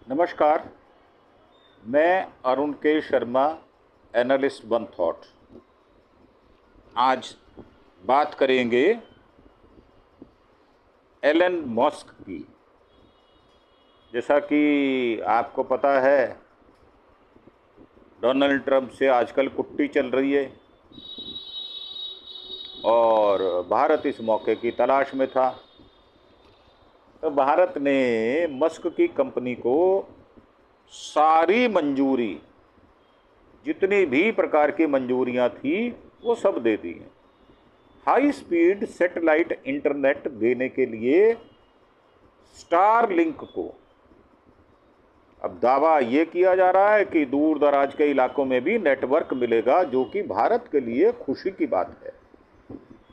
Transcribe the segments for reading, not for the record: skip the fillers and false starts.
नमस्कार। मैं अरुण के शर्मा, एनालिस्ट वन थॉट। आज बात करेंगे एलन मस्क की। जैसा कि आपको पता है, डोनाल्ड ट्रंप से आजकल कुट्टी चल रही है और भारत इस मौके की तलाश में था। तो भारत ने मस्क की कंपनी को सारी मंजूरी, जितनी भी प्रकार की मंजूरियां थी, वो सब दे दी हैं। हाई स्पीड सैटेलाइट इंटरनेट देने के लिए स्टारलिंक को अब दावा ये किया जा रहा है कि दूर दराज के इलाकों में भी नेटवर्क मिलेगा, जो कि भारत के लिए खुशी की बात है।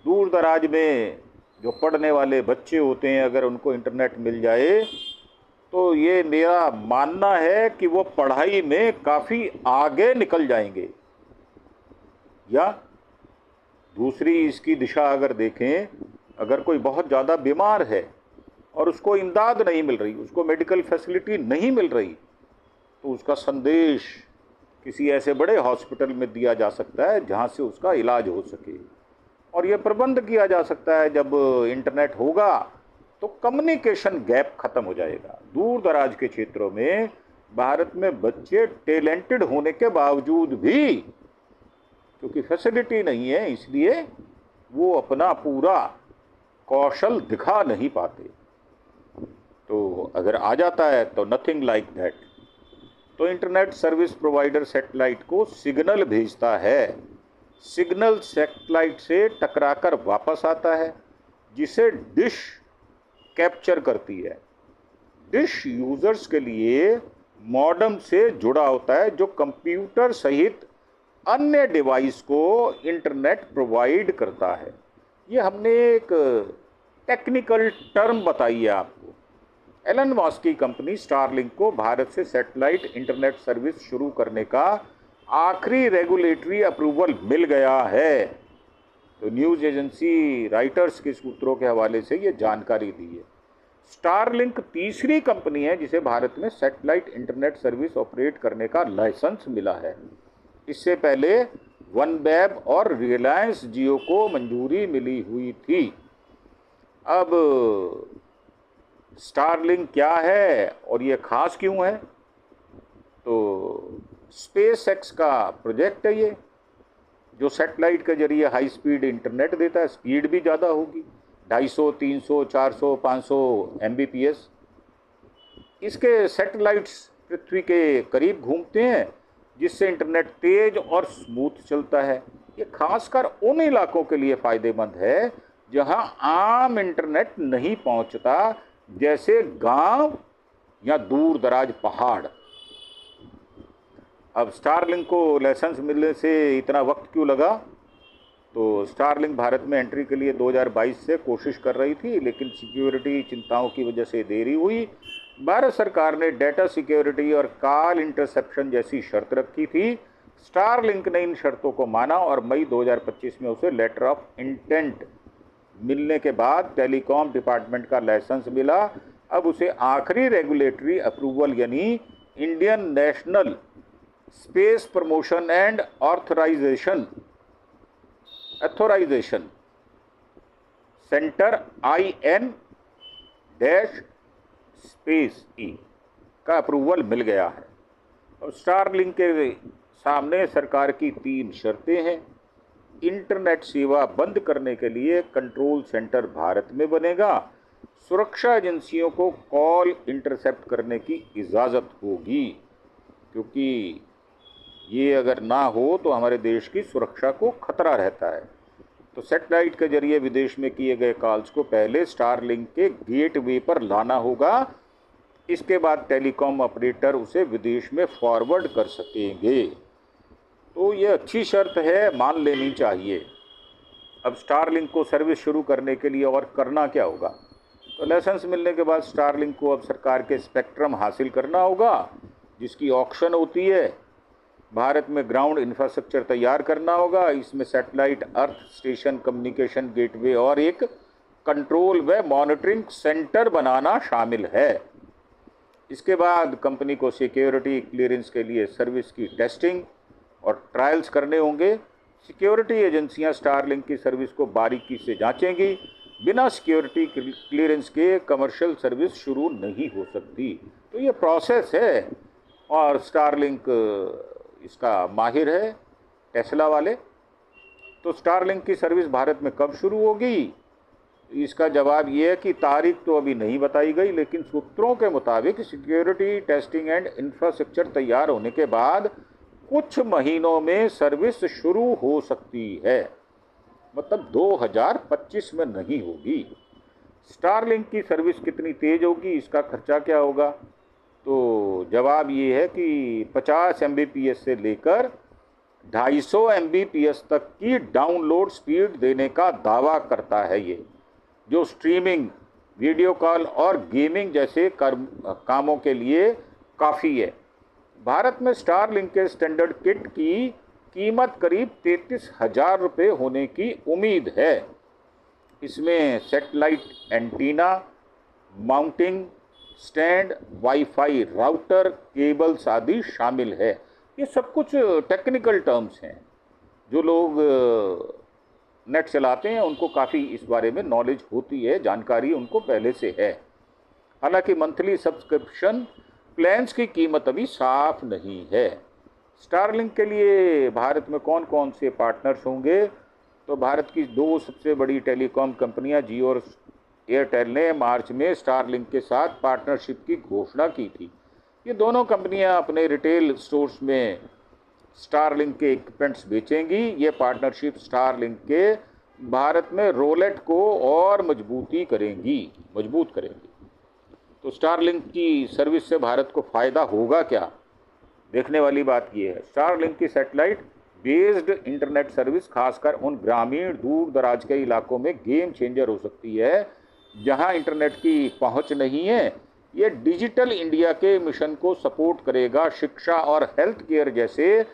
दूर दराज में जो पढ़ने वाले बच्चे होते हैं, अगर उनको इंटरनेट मिल जाए तो ये मेरा मानना है कि वो पढ़ाई में काफ़ी आगे निकल जाएंगे। या दूसरी इसकी दिशा अगर देखें, अगर कोई बहुत ज़्यादा बीमार है और उसको इमदाद नहीं मिल रही, उसको मेडिकल फैसिलिटी नहीं मिल रही, तो उसका संदेश किसी ऐसे बड़े हॉस्पिटल में दिया जा सकता है जहाँ से उसका इलाज हो सके। और यह प्रबंध किया जा सकता है, जब इंटरनेट होगा तो कम्युनिकेशन गैप खत्म हो जाएगा। दूर दराज के क्षेत्रों में भारत में बच्चे टैलेंटेड होने के बावजूद भी, क्योंकि फैसिलिटी नहीं है, इसलिए वो अपना पूरा कौशल दिखा नहीं पाते। तो अगर आ जाता है तो नथिंग लाइक दैट। तो इंटरनेट सर्विस प्रोवाइडर सैटेलाइट को सिग्नल भेजता है, सिग्नल सैटेलाइट से टकराकर वापस आता है, जिसे डिश कैप्चर करती है। डिश यूजर्स के लिए मॉडेम से जुड़ा होता है, जो कंप्यूटर सहित अन्य डिवाइस को इंटरनेट प्रोवाइड करता है। ये हमने एक टेक्निकल टर्म बताई है आपको। एलन मस्क की कंपनी स्टारलिंक को भारत से सैटेलाइट इंटरनेट सर्विस शुरू करने का आखिरी रेगुलेटरी अप्रूवल मिल गया है। तो न्यूज़ एजेंसी राइटर्स के सूत्रों के हवाले से ये जानकारी दी है। स्टारलिंक तीसरी कंपनी है जिसे भारत में सैटेलाइट इंटरनेट सर्विस ऑपरेट करने का लाइसेंस मिला है। इससे पहले वनवेब और रिलायंस जियो को मंजूरी मिली हुई थी। अब स्टारलिंक क्या है और ये खास क्यों है? तो स्पेस एक्स का प्रोजेक्ट है ये, जो सैटेलाइट के जरिए हाई स्पीड इंटरनेट देता है। स्पीड भी ज़्यादा होगी, 250, 300, 400, 500 Mbps। इसके सैटेलाइट्स पृथ्वी के करीब घूमते हैं, जिससे इंटरनेट तेज और स्मूथ चलता है। ये खासकर उन इलाकों के लिए फ़ायदेमंद है जहां आम इंटरनेट नहीं पहुंचता, जैसे गांव या दूर दराज पहाड़। अब स्टारलिंक को लाइसेंस मिलने से इतना वक्त क्यों लगा? तो स्टारलिंक भारत में एंट्री के लिए 2022 से कोशिश कर रही थी, लेकिन सिक्योरिटी चिंताओं की वजह से देरी हुई। भारत सरकार ने डेटा सिक्योरिटी और कॉल इंटरसेप्शन जैसी शर्त रखी थी। स्टारलिंक ने इन शर्तों को माना और मई 2025 में उसे लेटर ऑफ इंटेंट मिलने के बाद टेलीकॉम डिपार्टमेंट का लाइसेंस मिला। अब उसे आखिरी रेगुलेटरी अप्रूवल यानी Indian national space promotion and authorisation centre IN space E का अप्रूवल मिल गया है। और स्टारलिंक के सामने सरकार की 3 शर्तें हैं। इंटरनेट सेवा बंद करने के लिए कंट्रोल सेंटर भारत में बनेगा। सुरक्षा एजेंसियों को कॉल इंटरसेप्ट करने की इजाज़त होगी, क्योंकि ये अगर ना हो तो हमारे देश की सुरक्षा को खतरा रहता है। तो सैटेलाइट के जरिए विदेश में किए गए कॉल्स को पहले स्टारलिंक के गेटवे पर लाना होगा। इसके बाद टेलीकॉम ऑपरेटर उसे विदेश में फॉरवर्ड कर सकेंगे। तो ये अच्छी शर्त है, मान लेनी चाहिए। अब स्टारलिंक को सर्विस शुरू करने के लिए और करना क्या होगा? तो लाइसेंस मिलने के बाद स्टारलिंक को अब सरकार के स्पेक्ट्रम हासिल करना होगा, जिसकी ऑक्शन होती है। भारत में ग्राउंड इंफ्रास्ट्रक्चर तैयार करना होगा। इसमें satellite, earth station, communication gateway और एक कंट्रोल व मॉनिटरिंग सेंटर बनाना शामिल है। इसके बाद कंपनी को सिक्योरिटी क्लियरेंस के लिए सर्विस की टेस्टिंग और ट्रायल्स करने होंगे। सिक्योरिटी एजेंसियां स्टारलिंक की सर्विस को बारीकी से जांचेंगी। बिना सिक्योरिटी क्लियरेंस के कमर्शियल सर्विस शुरू नहीं हो सकती। तो ये प्रोसेस है और स्टारलिंक इसका माहिर है, टेस्ला वाले। तो स्टारलिंक की सर्विस भारत में कब शुरू होगी? इसका जवाब ये है कि तारीख तो अभी नहीं बताई गई, लेकिन सूत्रों के मुताबिक सिक्योरिटी टेस्टिंग एंड इंफ्रास्ट्रक्चर तैयार होने के बाद कुछ महीनों में सर्विस शुरू हो सकती है। मतलब 2025 में नहीं होगी। स्टारलिंक की सर्विस कितनी तेज होगी, इसका खर्चा क्या होगा? तो जवाब ये है कि 50 Mbps से लेकर 250 Mbps तक की डाउनलोड स्पीड देने का दावा करता है ये, जो स्ट्रीमिंग, वीडियो कॉल और गेमिंग जैसे कामों के लिए काफ़ी है। भारत में स्टारलिंक के स्टैंडर्ड किट की कीमत करीब 33,000 रुपये होने की उम्मीद है। इसमें satellite antenna, mounting stand, wifi router, cables आदि शामिल है। ये सब कुछ टेक्निकल टर्म्स हैं। जो लोग नेट चलाते हैं उनको काफ़ी इस बारे में नॉलेज होती है, जानकारी उनको पहले से है। हालांकि मंथली सब्सक्रिप्शन प्लान्स की कीमत अभी साफ नहीं है। स्टारलिंक के लिए भारत में कौन कौन से पार्टनर्स होंगे? तो भारत की दो सबसे बड़ी टेलीकॉम कंपनियां जियो और एयरटेल ने मार्च में स्टारलिंक के साथ पार्टनरशिप की घोषणा की थी। ये दोनों कंपनियां अपने रिटेल स्टोर्स में स्टारलिंक के इक्विपमेंट्स बेचेंगी। ये पार्टनरशिप स्टारलिंक के भारत में रोलआउट को और मजबूत करेंगी। तो स्टारलिंक की सर्विस से भारत को फ़ायदा होगा क्या? देखने वाली बात यह है। स्टारलिंक की सैटेलाइट बेस्ड इंटरनेट सर्विस खासकर उन ग्रामीण दूर दराज के इलाकों में गेम चेंजर हो सकती है जहां इंटरनेट की पहुंच नहीं है। ये डिजिटल इंडिया के मिशन को सपोर्ट करेगा। शिक्षा और हेल्थ केयर जैसे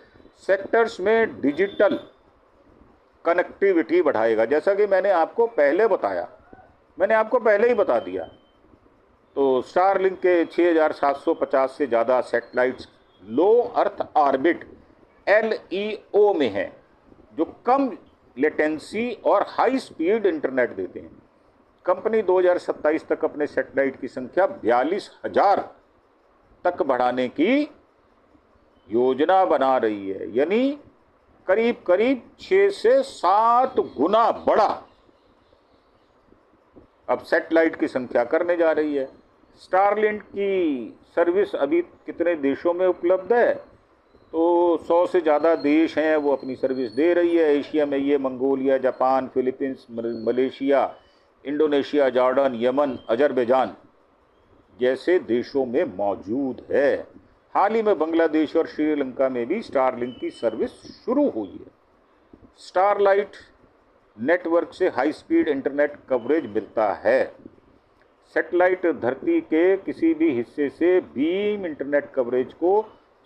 सेक्टर्स में डिजिटल कनेक्टिविटी बढ़ाएगा। जैसा कि मैंने आपको पहले ही बता दिया। तो स्टारलिंक के 6,750 से ज़्यादा सैटेलाइट्स लो अर्थ ऑर्बिट LEO में हैं, जो कम लेटेंसी और हाई स्पीड इंटरनेट देते हैं। कंपनी 2027 तक अपने सैटेलाइट की संख्या 42,000 तक बढ़ाने की योजना बना रही है, यानी करीब करीब 6 से 7 गुना बढ़ा अब सैटेलाइट की संख्या करने जा रही है। स्टारलिंक की सर्विस अभी कितने देशों में उपलब्ध है? तो 100 से ज़्यादा देश हैं, वो अपनी सर्विस दे रही है। एशिया में ये Mongolia, Japan, Philippines, Malaysia, Indonesia, Jordan, Yemen, Azerbaijan जैसे देशों में मौजूद है। हाल ही में बांग्लादेश और श्रीलंका में भी स्टारलिंक की सर्विस शुरू हुई है। स्टारलाइट नेटवर्क से हाई स्पीड इंटरनेट कवरेज मिलता है। सैटेलाइट धरती के किसी भी हिस्से से बीम इंटरनेट कवरेज को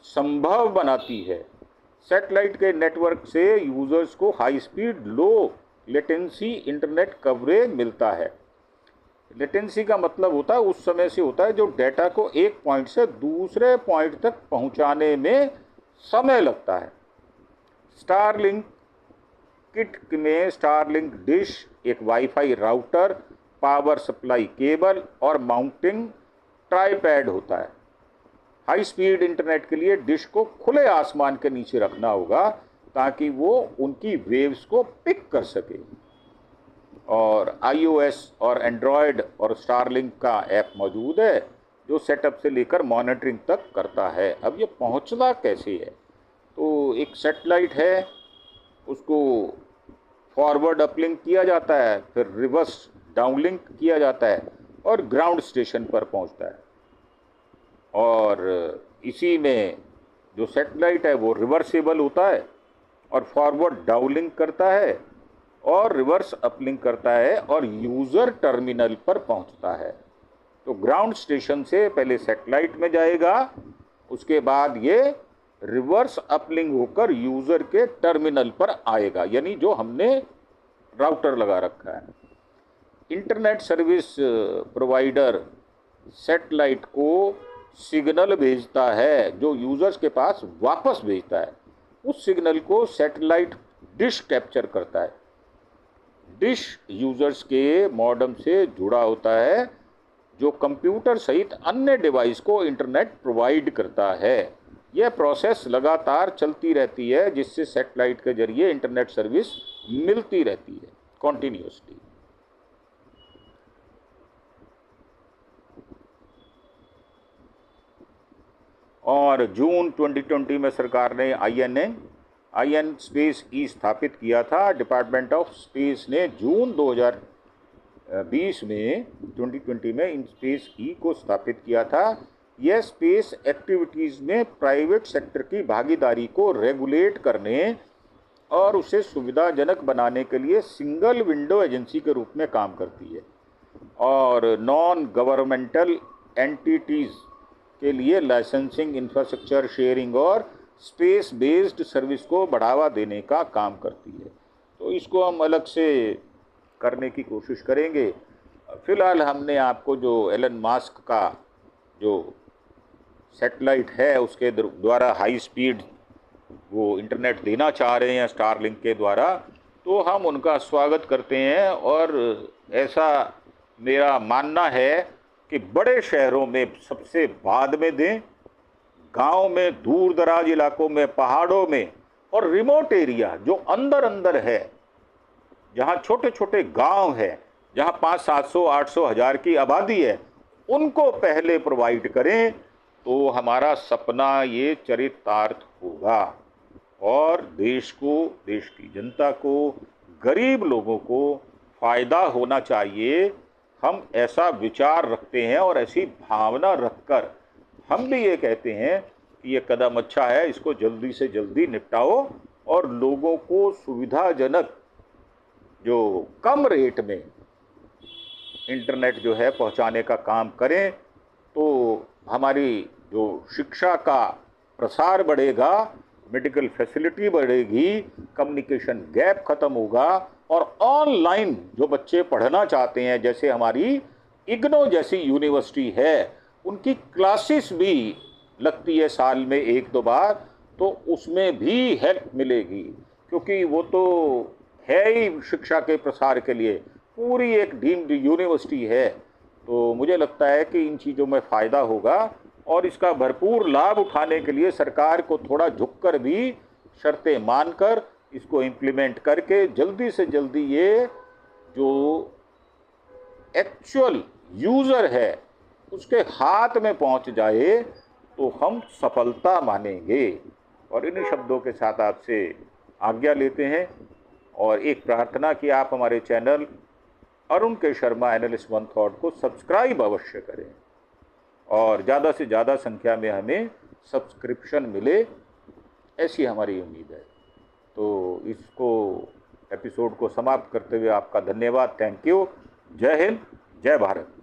संभव बनाती है। सैटेलाइट के नेटवर्क से यूजर्स को high speed low latency internet coverage मिलता है। लेटेंसी का मतलब होता है उस समय से होता है जो डेटा को एक पॉइंट से दूसरे पॉइंट तक पहुंचाने में समय लगता है। स्टारलिंक किट में स्टारलिंक डिश, एक wifi router, power supply cable और माउंटिंग ट्राईपैड होता है। हाई स्पीड इंटरनेट के लिए डिश को खुले आसमान के नीचे रखना होगा ताकि वो उनकी वेव्स को पिक कर सके। और iOS और एंड्रॉयड और स्टारलिंक का ऐप मौजूद है जो सेटअप से लेकर मॉनिटरिंग तक करता है। अब ये पहुंचता कैसे है? तो एक सैटेलाइट है, उसको फॉरवर्ड अपलिंक किया जाता है, फिर रिवर्स डाउनलिंक किया जाता है और ग्राउंड स्टेशन पर पहुंचता है। और इसी में जो सैटेलाइट है वो रिवर्सेबल होता है और फॉरवर्ड डाउनलिंक करता है और रिवर्स अपलिंक करता है और यूज़र टर्मिनल पर पहुंचता है। तो ग्राउंड स्टेशन से पहले सैटेलाइट में जाएगा, उसके बाद ये रिवर्स अपलिंक होकर यूज़र के टर्मिनल पर आएगा, यानी जो हमने राउटर लगा रखा है। इंटरनेट सर्विस प्रोवाइडर सैटेलाइट को सिग्नल भेजता है, जो यूजर्स के पास वापस भेजता है, उस सिग्नल को सैटेलाइट डिश कैप्चर करता है। डिश यूजर्स के मॉडेम से जुड़ा होता है, जो कंप्यूटर सहित अन्य डिवाइस को इंटरनेट प्रोवाइड करता है। यह प्रोसेस लगातार चलती रहती है, जिससे सैटेलाइट के जरिए इंटरनेट सर्विस मिलती रहती है कॉन्टिन्यूसली। और जून 2020 में सरकार ने IN स्पेस ई स्थापित किया था। डिपार्टमेंट ऑफ स्पेस ने जून 2020 में 2020 में इन स्पेस ई को स्थापित किया था। यह स्पेस एक्टिविटीज़ में प्राइवेट सेक्टर की भागीदारी को रेगुलेट करने और उसे सुविधाजनक बनाने के लिए सिंगल विंडो एजेंसी के रूप में काम करती है, और नॉन गवर्नमेंटल एंटिटीज़ के लिए लाइसेंसिंग, इंफ्रास्ट्रक्चर शेयरिंग और स्पेस बेस्ड सर्विस को बढ़ावा देने का काम करती है। तो इसको हम अलग से करने की कोशिश करेंगे। फिलहाल हमने आपको जो एलन मस्क का जो सैटेलाइट है उसके द्वारा हाई स्पीड वो इंटरनेट देना चाह रहे हैं स्टारलिंक के द्वारा, तो हम उनका स्वागत करते हैं। और ऐसा मेरा मानना है कि बड़े शहरों में सबसे बाद में दें, गांव में, दूर दराज इलाकों में, पहाड़ों में और रिमोट एरिया जो अंदर है, जहां छोटे छोटे गांव हैं, जहां 500, 700, 800, 1000 की आबादी है, उनको पहले प्रोवाइड करें, तो हमारा सपना ये चरितार्थ होगा और देश को, देश की जनता को, गरीब लोगों को फ़ायदा होना चाहिए। हम ऐसा विचार रखते हैं और ऐसी भावना रखकर हम भी ये कहते हैं कि ये कदम अच्छा है, इसको जल्दी से जल्दी निपटाओ और लोगों को सुविधाजनक, जो कम रेट में इंटरनेट जो है पहुंचाने का काम करें, तो हमारी जो शिक्षा का प्रसार बढ़ेगा, मेडिकल फैसिलिटी बढ़ेगी, कम्युनिकेशन गैप ख़त्म होगा और ऑनलाइन जो बच्चे पढ़ना चाहते हैं, जैसे हमारी इग्नो जैसी यूनिवर्सिटी है, उनकी क्लासेस भी लगती है साल में 1-2 बार, तो उसमें भी हेल्प मिलेगी, क्योंकि वो तो है ही शिक्षा के प्रसार के लिए पूरी एक डीम्ड यूनिवर्सिटी है। तो मुझे लगता है कि इन चीज़ों में फ़ायदा होगा और इसका भरपूर लाभ उठाने के लिए सरकार को थोड़ा झुककर भी, शर्तें मानकर इसको इम्प्लीमेंट करके जल्दी से जल्दी ये जो एक्चुअल यूज़र है उसके हाथ में पहुंच जाए, तो हम सफलता मानेंगे। और इन्हीं शब्दों के साथ आपसे आज्ञा लेते हैं और एक प्रार्थना कि आप हमारे चैनल अरुण के शर्मा एनालिस्ट वन थॉट को सब्सक्राइब अवश्य करें और ज़्यादा से ज़्यादा संख्या में हमें सब्सक्रिप्शन मिले, ऐसी हमारी उम्मीद है। तो इसको एपिसोड को समाप्त करते हुए आपका धन्यवाद। Thank you. जय हिंद, जय भारत।